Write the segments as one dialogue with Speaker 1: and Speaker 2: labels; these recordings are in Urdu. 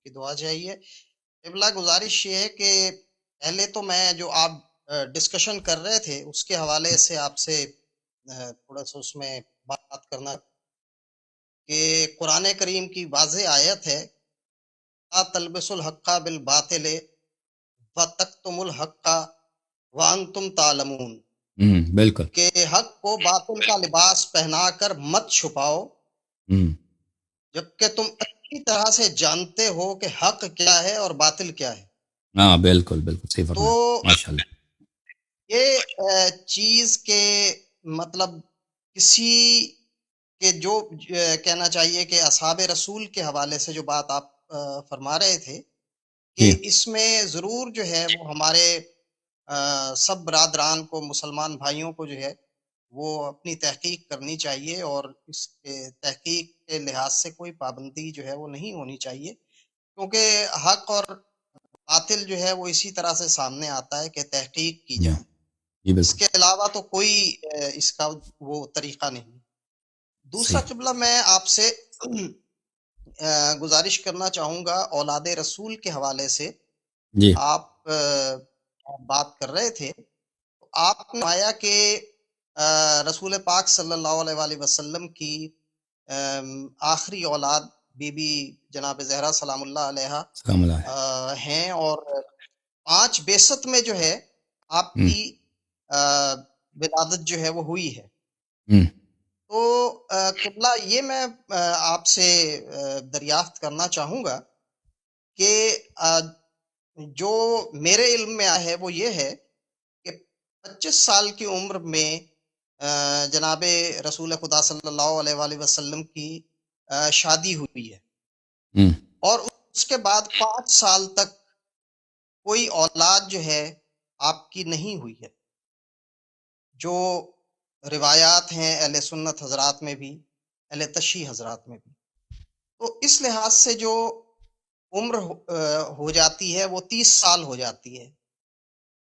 Speaker 1: کی دعا چاہیے۔ قبلہ گزارش یہ ہے کہ پہلے تو میں جو آپ ڈسکشن کر رہے تھے اس کے حوالے سے آپ سے تھوڑا سا اس میں بات کرنا کہ قرآن کریم کی واضح آیت ہے، لا تلبسوا الحق بالباطل وتکتموا الحق وانتم تعلمون،
Speaker 2: بالکل
Speaker 1: کہ حق کو باطل کا لباس پہنا کر مت چھپاؤ جبکہ تم اچھی طرح سے جانتے ہو کہ حق کیا ہے اور باطل کیا ہے۔
Speaker 2: ہاں بالکل بالکل صحیح
Speaker 1: تو
Speaker 2: فرمایا، ماشاء اللہ۔
Speaker 1: یہ چیز کے مطلب کسی کہ جو کہنا چاہیے کہ اصحاب رسول کے حوالے سے جو بات آپ فرما رہے تھے کہ
Speaker 2: جی
Speaker 1: اس میں ضرور جو ہے وہ ہمارے سب برادران کو، مسلمان بھائیوں کو جو ہے وہ اپنی تحقیق کرنی چاہیے، اور اس کے تحقیق کے لحاظ سے کوئی پابندی جو ہے وہ نہیں ہونی چاہیے، کیونکہ حق اور باطل جو ہے وہ اسی طرح سے سامنے آتا ہے کہ تحقیق کی
Speaker 2: جی
Speaker 1: جائے،
Speaker 2: جی
Speaker 1: اس
Speaker 2: بالکل
Speaker 1: کے علاوہ تو کوئی اس کا وہ طریقہ نہیں۔ دوسرا
Speaker 2: صحیح۔
Speaker 1: قبلہ میں آپ سے گزارش کرنا چاہوں گا اولاد رسول کے حوالے سے۔
Speaker 2: جی
Speaker 1: آپ بات کر رہے تھے تو آپ نے آیا کہ رسول پاک صلی اللہ علیہ وآلہ وسلم کی آخری اولاد بی بی جناب زہرا سلام اللہ علیہ
Speaker 2: سلام اللہ۔
Speaker 1: ہیں، اور 5 بعثت میں جو ہے آپ کی ولادت جو ہے وہ ہوئی ہے۔ تو قبلہ یہ میں آپ سے دریافت کرنا چاہوں گا کہ جو میرے علم میں آیا ہے وہ یہ ہے کہ 25 سال کی عمر میں جناب رسول خدا صلی اللہ علیہ وآلہ وسلم کی شادی ہوئی ہے، اور اس کے بعد 5 سال تک کوئی اولاد جو ہے آپ کی نہیں ہوئی ہے، جو روایات ہیں اہل سنت حضرات میں بھی، اہل تشیع حضرات میں بھی۔ تو اس لحاظ سے جو عمر ہو جاتی ہے وہ 30 سال ہو جاتی ہے،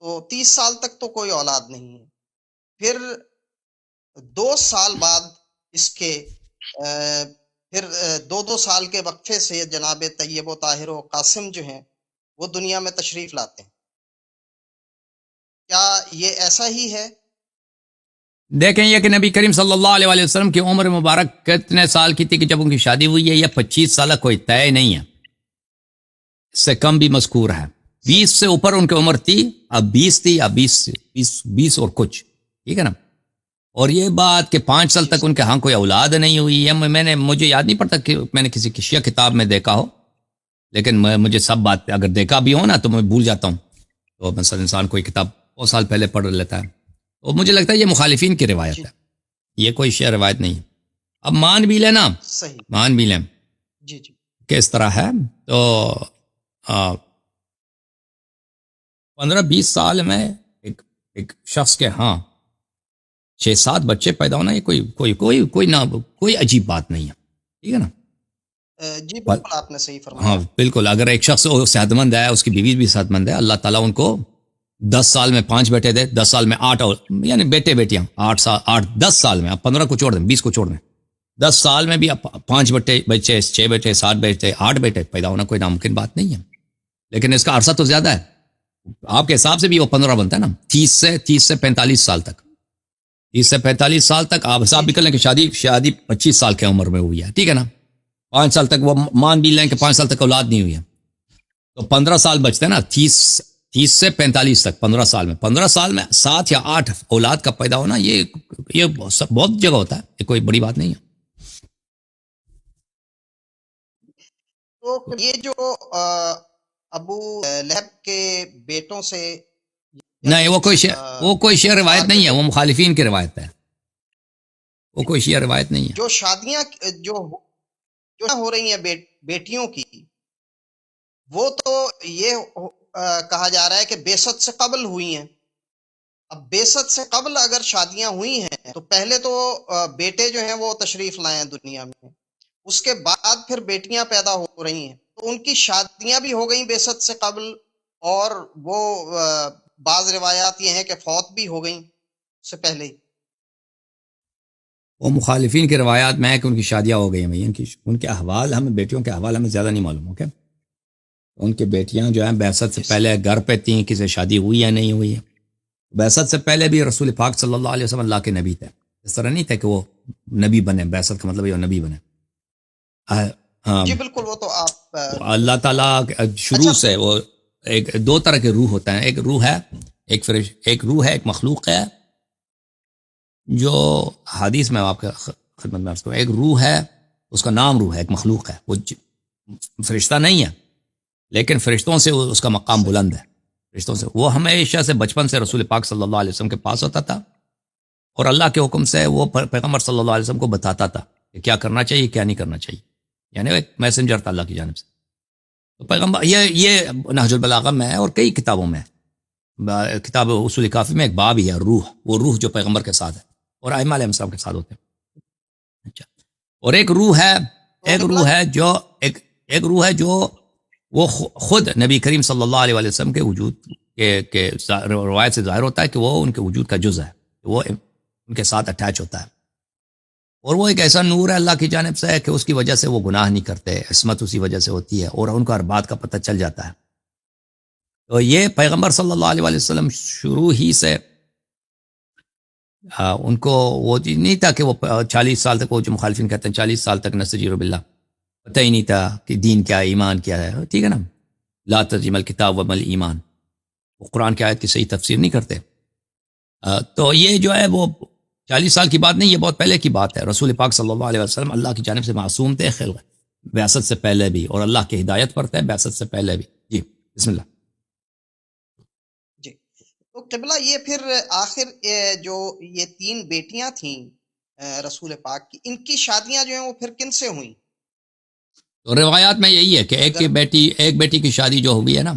Speaker 1: تو 30 سال تک تو کوئی اولاد نہیں ہے۔ پھر 2 سال بعد اس کے پھر 2 سال کے وقفے سے جناب طیب و طاہر و قاسم جو ہیں وہ دنیا میں تشریف لاتے ہیں۔ کیا یہ ایسا ہی ہے؟
Speaker 2: دیکھیں یہ کہ نبی کریم صلی اللہ علیہ وآلہ وسلم کی عمر مبارک کتنے سال کی تھی کہ جب ان کی شادی ہوئی ہے؟ یا 25 سالہ کوئی طے نہیں ہے، اس سے کم بھی مذکور ہے۔ 20 سے اوپر ان کی عمر تھی، اب 20 تھی، یا 20 اور کچھ، ٹھیک ہے نا۔ اور یہ بات کہ 5 سال
Speaker 1: جی
Speaker 2: تک ان کے ہاں کوئی اولاد نہیں ہوئی ہے، مجھے یاد نہیں پڑتا کہ میں نے کسی شیعہ کتاب میں دیکھا ہو، لیکن مجھے سب بات اگر دیکھا بھی ہو نا تو میں بھول جاتا ہوں، تو مثلا انسان کوئی کتاب 100 سال پہلے پڑھ لیتا ہے، تو مجھے لگتا ہے یہ مخالفین کی
Speaker 1: جی
Speaker 2: روایت ہے، یہ کوئی شیعہ روایت نہیں ہے۔ اب مان بھی لیں نا،
Speaker 1: صحیح،
Speaker 2: مان بھی لیں
Speaker 1: جی جی
Speaker 2: کہ اس طرح ہے، تو 15-20 سال میں ایک شخص کے ہاں 6-7 بچے پیدا ہونا، یہ کوئی عجیب بات نہیں ہے، ٹھیک ہے نا۔
Speaker 1: جی بالکل آپ نے صحیح
Speaker 2: ہاں
Speaker 1: فرمایا۔
Speaker 2: بالکل، اگر ایک شخص صحت مند ہے، اس کی بیوی بھی صحت مند ہے، اللہ تعالیٰ ان کو 10 سال میں 5 بیٹے دے، 10 سال میں 8، یعنی بیٹے بیٹیاں 10 سال میں، 15 کو چھوڑ دیں، 20 کو چھوڑ دیں، 10 سال میں بھی 5 بچے 6 بیٹے 7 بیٹے 8 بیٹے پیدا ہونا کوئی ناممکن بات نہیں ہے، لیکن اس کا عرصہ تو زیادہ ہے، آپ کے حساب سے بھی وہ 15 بنتا ہے نا، 30 سے 45 سال تک، 30 سے 45 سال تک آپ حساب
Speaker 1: جی
Speaker 2: بھی
Speaker 1: جی
Speaker 2: کر لیں کہ شادی 25 سال کی عمر میں ہوئی ہے، ٹھیک ہے نا۔ 5 سال تک وہ مان بھی لیں کہ
Speaker 1: جی
Speaker 2: 5
Speaker 1: صحیح،
Speaker 2: سال تک اولاد نہیں ہوئی ہے، تو 15 سال بچتے ہیں نا، 30 سے 45 تک، 15 سال میں 7 یا 8 اولاد کا پیدا ہونا، یہ بہت جگہ ہوتا ہے، یہ کوئی بڑی بات نہیں ہے۔
Speaker 1: تو یہ جو ابو لہب کے بیٹوں سے
Speaker 2: نہیں،
Speaker 1: یعنی
Speaker 2: وہ کوئی شیعہ روایت
Speaker 1: مراد
Speaker 2: نہیں ہے،
Speaker 1: جو
Speaker 2: وہ مخالفین کی روایت ہے، وہ کوئی شیعہ روایت نہیں ہے۔
Speaker 1: جو شادیاں جو ہو رہی ہیں بیٹیوں کی، وہ تو یہ کہا جا رہا ہے کہ بعثت سے قبل ہوئی ہیں۔ اب بعثت سے قبل اگر شادیاں ہوئی ہیں تو پہلے تو بیٹے جو ہیں وہ تشریف لائے ہیں دنیا میں، اس کے بعد پھر بیٹیاں پیدا ہو رہی ہیں، تو ان کی شادیاں بھی ہو گئیں بعثت سے قبل، اور وہ بعض روایات یہ ہیں کہ فوت بھی ہو گئیں اس سے پہلے ہی۔
Speaker 2: وہ مخالفین کی روایات میں ہے کہ ان کی شادیاں ہو گئی ہیں، ان کے احوال ہمیں، بیٹیوں کے احوال ہمیں زیادہ نہیں معلوم، اوکے۔ ان کی بیٹیاں جو ہیں بعثت سے پہلے گھر پہ تھیں، کسی شادی ہوئی یا نہیں ہوئی ہے. بعثت سے پہلے بھی رسول پاک صلی اللہ علیہ وسلم اللہ کے نبی تھے. اس طرح نہیں تھا کہ وہ نبی بنے، بعثت کا مطلب یہ نبی بنے.
Speaker 1: جی بالکل، وہ تو آپ
Speaker 2: اللہ تعالیٰ شروع سے وہ ایک دو طرح کے روح ہوتا ہے. ایک روح ہے، ایک روح ہے، ایک مخلوق ہے جو حدیث میں آپ کے خدمت میں عرض کروں. ایک روح ہے، اس کا نام روح ہے، ایک مخلوق ہے، وہ فرشتہ نہیں ہے لیکن فرشتوں سے اس کا مقام بلند ہے. فرشتوں سے وہ ہمیشہ سے بچپن سے رسول پاک صلی اللہ علیہ وسلم کے پاس ہوتا تھا اور اللہ کے حکم سے وہ پیغمبر صلی اللہ علیہ وسلم کو بتاتا تھا کہ کیا کرنا چاہیے کیا نہیں کرنا چاہیے. یعنی ایک میسنجر تھا اللہ کی جانب سے. تو پیغمبر یہ نہج البلاغہ میں ہے اور کئی کتابوں میں ہے. کتاب اصول کافی میں ایک باب ہی ہے روح، وہ روح جو پیغمبر کے ساتھ ہے اور ائمہ علیہ السلام کے ساتھ ہوتے ہیں. اچھا، اور ایک روح ہے، ایک روح ہے جو وہ خود نبی کریم صلی اللہ علیہ وسلم کے وجود کے روایت سے ظاہر ہوتا ہے کہ وہ ان کے وجود کا جز ہے، وہ ان کے ساتھ اٹیچ ہوتا ہے. اور وہ ایک ایسا نور ہے اللہ کی جانب سے ہے کہ اس کی وجہ سے وہ گناہ نہیں کرتے، عصمت اسی وجہ سے ہوتی ہے اور ان کو ہر بات کا پتہ چل جاتا ہے. تو یہ پیغمبر صلی اللہ علیہ وسلم شروع ہی سے ان کو وہ نہیں تھا کہ وہ 40 سال تک، وہ جو مخالفین کہتے ہیں 40 سال تک نستجیر باللہ، پتہ ہی نہیں تھا کہ دین کیا ہے، ایمان کیا ہے. ٹھیک ہے نا، لا ترجم الکتاب ومل ایمان، وہ قرآن کی آیت کی صحیح تفسیر نہیں کرتے. تو یہ جو ہے وہ 40 سال کی بات نہیں، یہ بہت پہلے کی بات ہے. رسول پاک صلی اللہ علیہ وسلم اللہ کی جانب سے معصوم تھے، بعثت سے پہلے بھی، اور اللہ کی ہدایت پر تھے بعثت سے پہلے بھی. جی بسم اللہ.
Speaker 1: جی تو قبلہ یہ پھر آخر جو یہ 3 بیٹیاں تھیں رسول پاک کی، ان کی شادیاں جو ہیں وہ پھر کن سے ہوئیں؟
Speaker 2: تو روایات میں یہی ہے کہ ایک بیٹی کی شادی جو ہوئی ہے نا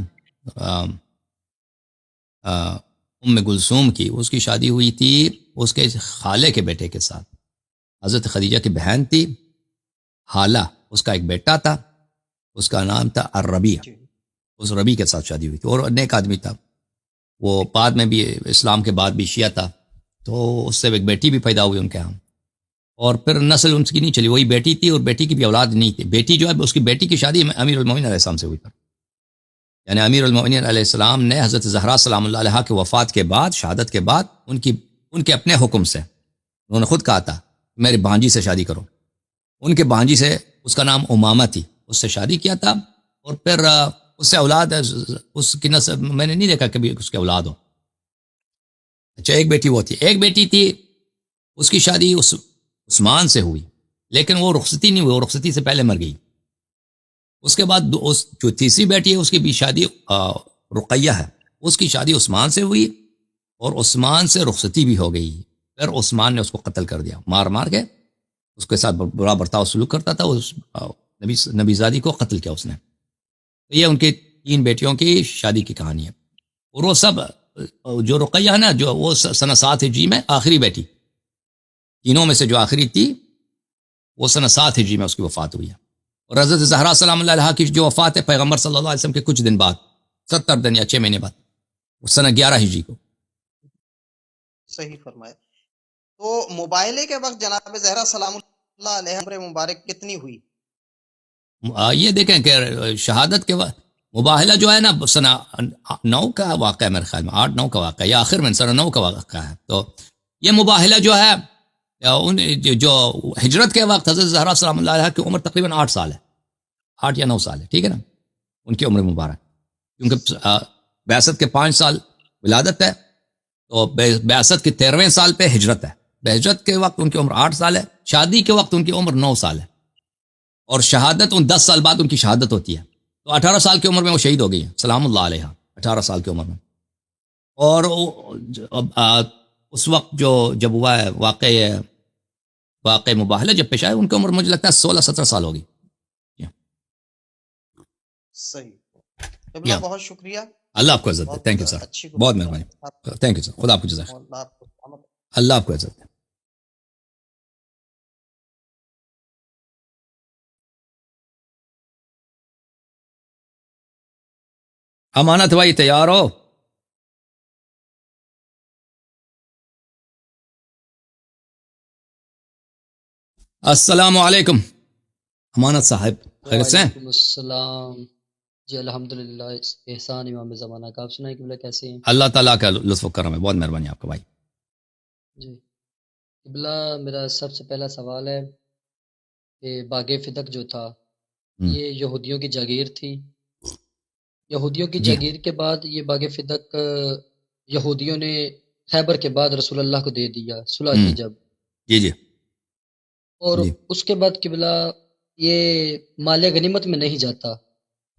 Speaker 2: ام کلثوم کی، اس کی شادی ہوئی تھی اس کے خالے کے بیٹے کے ساتھ. حضرت خدیجہ کی بہن تھی حالہ، اس کا ایک بیٹا تھا، اس کا نام تھا الربیع. اس ربیع کے ساتھ شادی ہوئی تھی اور نیک آدمی تھا. وہ بعد میں بھی اسلام کے بعد بھی شیعہ تھا، تو اس سے ایک بیٹی بھی پیدا ہوئی ان کے ہاں. اور پھر نسل ان کی نہیں چلی، وہی بیٹی تھی اور بیٹی کی بھی اولاد نہیں تھی. بیٹی جو ہے اس کی بیٹی کی شادی امیر المومنین علیہ السلام سے ہوئی تھی. یعنی امیر المومنین علیہ السلام نے حضرت زہرا سلام اللہ علیہ کی وفات کے بعد، شہادت کے بعد، ان کے اپنے حکم سے انہوں نے خود کہا تھا میری بھانجی سے شادی کرو. ان کے بھانجی سے، اس کا نام امامہ تھی، اس سے شادی کیا تھا اور پھر اس سے اولاد، اس کی نسل میں نے نہیں دیکھا کبھی اس کے اولاد ہو. اچھا، ایک بیٹی وہ تھی. ایک بیٹی تھی اس کی شادی عثمان سے ہوئی لیکن وہ رخصتی نہیں ہوئی، وہ رخصتی سے پہلے مر گئی. اس کے بعد جو تیسری بیٹی ہے اس کی بھی شادی رقیہ ہے، اس کی شادی عثمان سے ہوئی اور عثمان سے رخصتی بھی ہو گئی. پھر عثمان نے اس کو قتل کر دیا، مار کے اس کے ساتھ برا برتاؤ سلوک کرتا تھا. اس نبی زادی کو قتل کیا اس نے. یہ ان کی 3 بیٹیوں کی شادی کی کہانی ہے. اور وہ سب جو رقیہ ہے نا، جو وہ سنہ 7 ہجری میں آخری بیٹی، تینوں میں سے جو آخری تھی وہ سنہ 7 ہجری میں اس کی وفات ہوئی ہے. اور حضرت زہرا سلام اللہ علیہ کی جو وفات ہے پیغمبر صلی اللہ علیہ وسلم کے کچھ دن بعد، 70 دن یا 6 مہینے بعد، سنہ 11 ہجری کو.
Speaker 1: صحیح فرمایا. تو مباہلے کے وقت جناب زہرا سلام اللہ علیہ عمر مبارک کتنی ہوئی؟
Speaker 2: یہ دیکھیں کہ شہادت کے وقت مباہلہ جو ہے نا سنہ 9 کا واقعہ ہے، میرے خیال میں 8-9 کا واقعہ ہے یا آخر میں سنہ 9 کا واقعہ ہے. تو یہ مباہلہ جو ہے جو ہجرت کے وقت حضرت زہرا سلام اللہ علیہ کی عمر تقریباً 8 سال ہے، 8 یا 9 سال ہے. ٹھیک ہے نا، ان کی عمر مبارک، کیونکہ بعثت کے 5 سال ولادت ہے تو بعثت کے 13ویں سال پہ ہجرت ہے. ہجرت کے وقت ان کی عمر 8 سال ہے، شادی کے وقت ان کی عمر 9 سال ہے، اور شہادت 10 سال بعد ان کی شہادت ہوتی ہے. تو 18 سال کی عمر میں وہ شہید ہو گئی ہیں سلام اللہ علیہ، 18 سال کی عمر میں. اور اس وقت جب ہوا ہے واقع مباہلہ جب پیش آئے، ان کی عمر مجھے لگتا ہے 16-17 سال ہوگی.
Speaker 1: صحیح. بہت شکریہ.
Speaker 2: اللہ آپ کو عزت دے. تھینک یو سر، بہت مہربانی. تھینک یو سر، خدا آپ کو جزاک. اللہ آپ کو عزت دے. امانت بھائی تیار ہو؟ السلام علیکم امانت صاحب، خیریت سے ہیں؟
Speaker 3: وعلیکم السلام. جی الحمدللہ، احسان امام زمانہ کا۔ آپ سنائیں قبلہ کیسے ہیں؟
Speaker 2: اللہ تعالیٰ کا لطف و کرم ہے، بہت مہربانی آپ کا بھائی۔
Speaker 3: جی قبلہ، میرا سب سے پہلا سوال ہے کہ باغ فدق جو تھا یہ یہودیوں کی جاگیر تھی؟ یہودیوں کی
Speaker 2: جی
Speaker 3: جاگیر کے بعد یہ باغ فدق یہودیوں نے خیبر کے بعد رسول اللہ کو دے دیا، صلح کی جب،
Speaker 2: جی جی
Speaker 3: اور
Speaker 2: جی
Speaker 3: اس کے بعد قبلہ یہ مال غنیمت میں نہیں جاتا،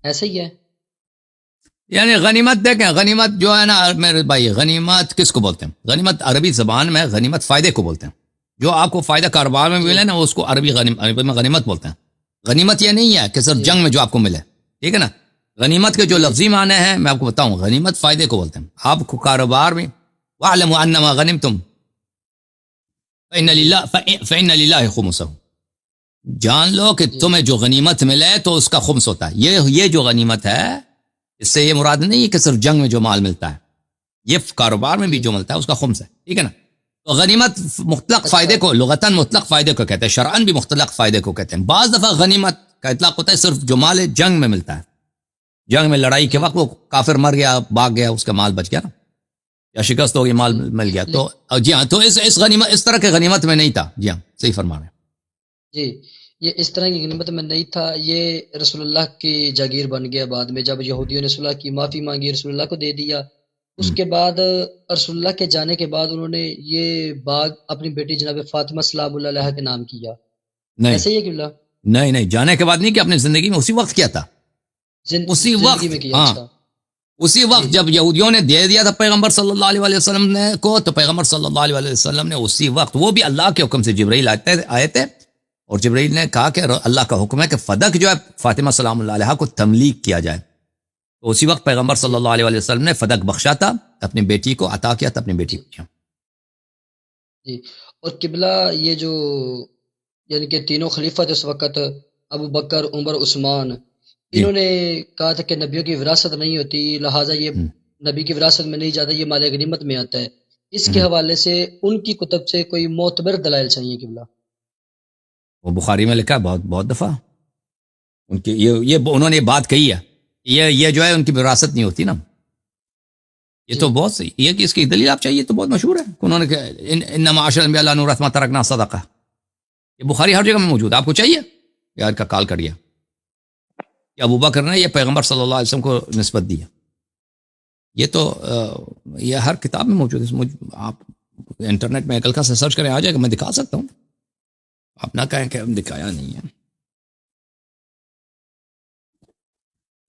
Speaker 3: ایسے ہی ہے؟
Speaker 2: یعنی غنیمت دیکھیں، غنیمت جو ہے نا میرے بھائی، غنیمت کس کو بولتے ہیں؟ غنیمت عربی زبان میں غنیمت فائدے کو بولتے ہیں، جو آپ کو فائدہ کاروبار میں
Speaker 3: جی
Speaker 2: ملے نا اس کو عربی میں غنیمت بولتے ہیں۔ غنیمت یہ نہیں ہے کہ صرف
Speaker 3: جی
Speaker 2: جنگ میں جو آپ کو ملے، ٹھیک ہے نا۔ غنیمت کے جو
Speaker 3: جی
Speaker 2: لفظی معنی ہیں میں آپ کو بتاؤں، غنیمت فائدے کو بولتے ہیں، آپ کو کاروبار میں وَاعْلَمُوا أَنَّمَا غَنِمْتُمْ
Speaker 3: جی
Speaker 2: فَإِنَّ لِلَّهِ خُمُسَهُ، جان لو کہ
Speaker 3: جی
Speaker 2: تمہیں جو غنیمت ملے تو اس کا خمس ہوتا ہے۔ یہ جو غنیمت ہے، اس سے یہ مراد نہیں ہے کہ صرف جنگ میں جو مال ملتا ہے، یہ کاروبار میں بھی
Speaker 3: جی
Speaker 2: جو ملتا ہے اس کا خمس ہے، ٹھیک ہے نا۔ تو غنیمت مطلق
Speaker 3: اچھا
Speaker 2: فائدے کو لغتاً مطلق فائدے کو کہتے ہیں، شرعاً بھی مطلق فائدے کو کہتے ہیں۔ بعض دفعہ غنیمت کا اطلاق ہوتا ہے صرف جو مال جنگ میں ملتا ہے، جنگ میں لڑائی کے
Speaker 3: جی
Speaker 2: وقت وہ کافر مر گیا، بھاگ گیا، اس کا مال بچ گیا نا، یا شکست ہو گئی، مال
Speaker 3: جی
Speaker 2: مل گیا، تو
Speaker 3: لیک-
Speaker 2: جی ہاں، تو اس غنیمت، اس طرح کے غنیمت میں نہیں تھا۔ جی ہاں صحیح فرما رہے ہیں۔
Speaker 3: جی یہ اس طرح کی غنیمت میں نہیں تھا، یہ رسول اللہ کی جاگیر بن گیا بعد میں، جب یہودیوں نے صلح کی، معافی مانگی، رسول اللہ کو دے دیا۔ اس کے بعد رسول اللہ کے جانے کے بعد انہوں نے یہ باغ اپنی بیٹی جناب فاطمہ سلام اللہ علیہ کے نام کیا،
Speaker 2: نہیں
Speaker 3: ایسے ہی ہے کہ اللہ
Speaker 2: نہیں نہیں، جانے کے بعد نہیں، کہ اپنی زندگی میں اسی وقت کیا تھا، اسی
Speaker 3: زندگی
Speaker 2: وقت،
Speaker 3: میں کیا؟
Speaker 2: ہاں
Speaker 3: اچھا
Speaker 2: اسی
Speaker 3: جی
Speaker 2: وقت جب یہودیوں نے دے دیا تھا پیغمبر صلی اللہ علیہ وسلم نے کو، تو پیغمبر صلی اللہ علیہ وسلم نے اسی وقت، وہ بھی اللہ کے حکم سے، جبرائیل آئے تھے اور جبرائیل نے کہا کہ اللہ کا حکم ہے کہ فدق جو ہے فاطمہ سلام اللہ علیہ کو تملیک کیا جائے، تو اسی وقت پیغمبر صلی
Speaker 3: جی
Speaker 2: اللہ علیہ وسلم نے فدق بخشا تھا، اپنی بیٹی کو عطا کیا تھا، اپنی بیٹی
Speaker 3: جی
Speaker 2: کو کیا۔
Speaker 3: جی اور قبلہ یہ جو یعنی کہ تینوں خلیفہ تھے اس وقت، ابو بکر، عمر، عثمان،
Speaker 2: جی
Speaker 3: انہوں نے کہا تھا کہ نبیوں کی وراثت نہیں ہوتی، لہٰذا یہ نبی کی وراثت میں نہیں جاتا، یہ مال غنیمت میں آتا ہے۔ اس کے حوالے سے ان کی کتب سے کوئی معتبر دلائل چاہیے قبلہ؟
Speaker 2: وہ بخاری میں لکھا ہے، بہت بہت دفعہ ان کی یہ انہوں نے یہ بات کہی ہے، یہ جو ہے ان کی وراثت نہیں ہوتی نا، یہ
Speaker 3: جی
Speaker 2: تو بہت صحیح، یہ کہ اس کی دلیل آپ چاہیے تو بہت مشہور ہے کہ انہوں نے کہا انما معاشر الانبیاء لا نورث ما ترکنا صدقہ، یہ بخاری ہر جگہ میں موجود ہے، آپ کو چاہیے یار کا کال کریے کہ ابو بکر نے یہ پیغمبر صلی اللہ علیہ وسلم کو نسبت دی ہے، یہ تو یہ ہر کتاب میں موجود ہے، آپ انٹرنیٹ میں کلکا سے سرچ کریں آ جائے گا، میں دکھا سکتا ہوں، آپ نہ کہیں کہ ہم دکھایا نہیں ہے،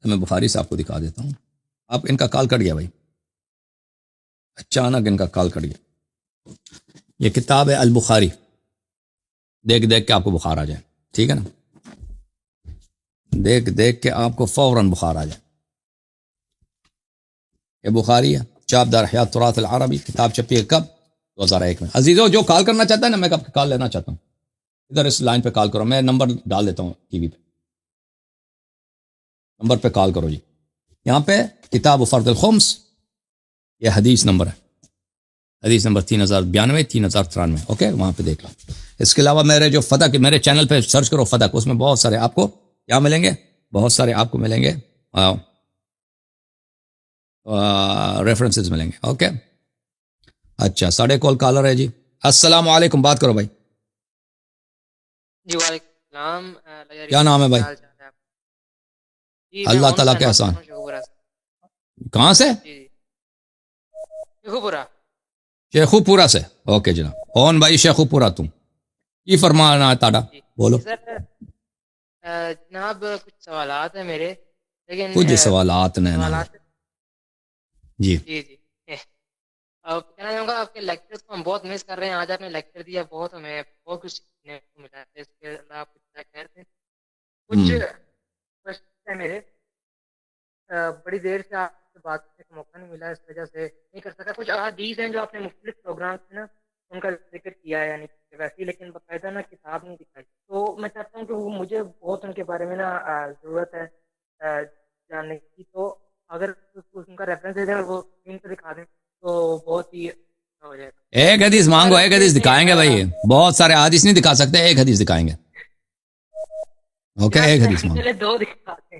Speaker 2: میں بخاری سے آپ کو دکھا دیتا ہوں۔ آپ ان کا کال کٹ گیا بھائی، اچانک ان کا کال کٹ گیا۔ یہ کتاب ہے البخاری، دیکھ دیکھ کے آپ کو بخار آ جائے، ٹھیک ہے نا، دیکھ دیکھ کے آپ کو فوراً بخار آ جائے۔ یہ بخاری ہے، چاپ دار حیات تراث العربی، کتاب چھپی ہے کب؟ 2001 میں۔ عزیزو جو کال کرنا چاہتا ہے نا، میں کب کال لینا چاہتا ہوں، ادھر اس لائن پہ کال کرو، میں نمبر ڈال دیتا ہوں ٹی وی پہ، نمبر پہ کال کرو جی، یہاں پہ کتاب فرد الخمس، یہ حدیث نمبر ہے، حدیث نمبر 3092 3093، اوکے، وہاں پہ دیکھ لو۔ اس کے علاوہ میرے جو فتح، میرے چینل پہ سرچ کرو فتح، اس میں بہت سارے آپ کو کیا ملیں گے، بہت سارے آپ کو ملیں گے ریفرنسز ملیں گے، اوکے۔ اچھا، ساڑھے کال کالر ہے جی، السلام علیکم، بات کرو بھائی،
Speaker 4: جی وعلیکم السلام،
Speaker 2: کیا نام ہے بھائی؟
Speaker 4: کیا حال چال ہے آپ؟ جی میں
Speaker 2: اللہ
Speaker 4: اون
Speaker 2: تعالیٰ
Speaker 4: خان
Speaker 2: کے
Speaker 4: بات کر
Speaker 2: احسان،
Speaker 4: رہا ہوں شیخوپورہ سے۔
Speaker 2: کہاں سے؟
Speaker 4: جی جی شیخوپورہ۔
Speaker 2: شیخو پورا سے، اوکے جناب، اون بھائی شیخو پورا تم کی فرمانا ہے تاڑا،
Speaker 4: جی
Speaker 2: بولو۔
Speaker 4: جی سر، جناب کچھ سوالات ہیں میرے، لیکن
Speaker 2: کچھ سوالات نینا جی،
Speaker 4: سوالات،
Speaker 2: جی
Speaker 4: جی جی اب کہنا چاہوں گا آپ کے لیکچر کو ہم بہت مس کر رہے ہیں، آج آپ نے لیکچر دیا، بہت ہمیں بہت کچھ سیکھنے کو ملا ہے، اس کے اللہ آپ کچھ خیر تھے۔ کچھ کوشچن ہے میرے، بڑی دیر سے آپ سے بات کرنے کا موقع نہیں ملا، اس وجہ سے نہیں کر سکا۔ کچھ احادیث ہیں جو آپ نے مختلف پروگرامس میں نا ان کا ذکر کیا ہے، یعنی ویسے ہی، لیکن باقاعدہ نا کتاب نہیں دکھائی، تو میں چاہتا ہوں کہ وہ مجھے بہت ان کے بارے میں نا ضرورت ہے جاننے کی، تو اگر ان کا ریفرنس دے دیں اور وہ اسکرین پہ دکھا دیں تو بہت ہی اچھا ہو جائے گا۔
Speaker 2: ایک حدیث
Speaker 4: سب سے
Speaker 2: مانگو،
Speaker 4: پہلے
Speaker 2: ایک
Speaker 4: مجھے
Speaker 2: حدیث دکھائیں گے بھائی، بہت سارے حدیث نہیں دکھا سکتے، ایک حدیث دکھائیں گے، اوکے،
Speaker 4: جناب
Speaker 2: ایک حدیث مانگو،
Speaker 4: پہلے دو دکھا دیں۔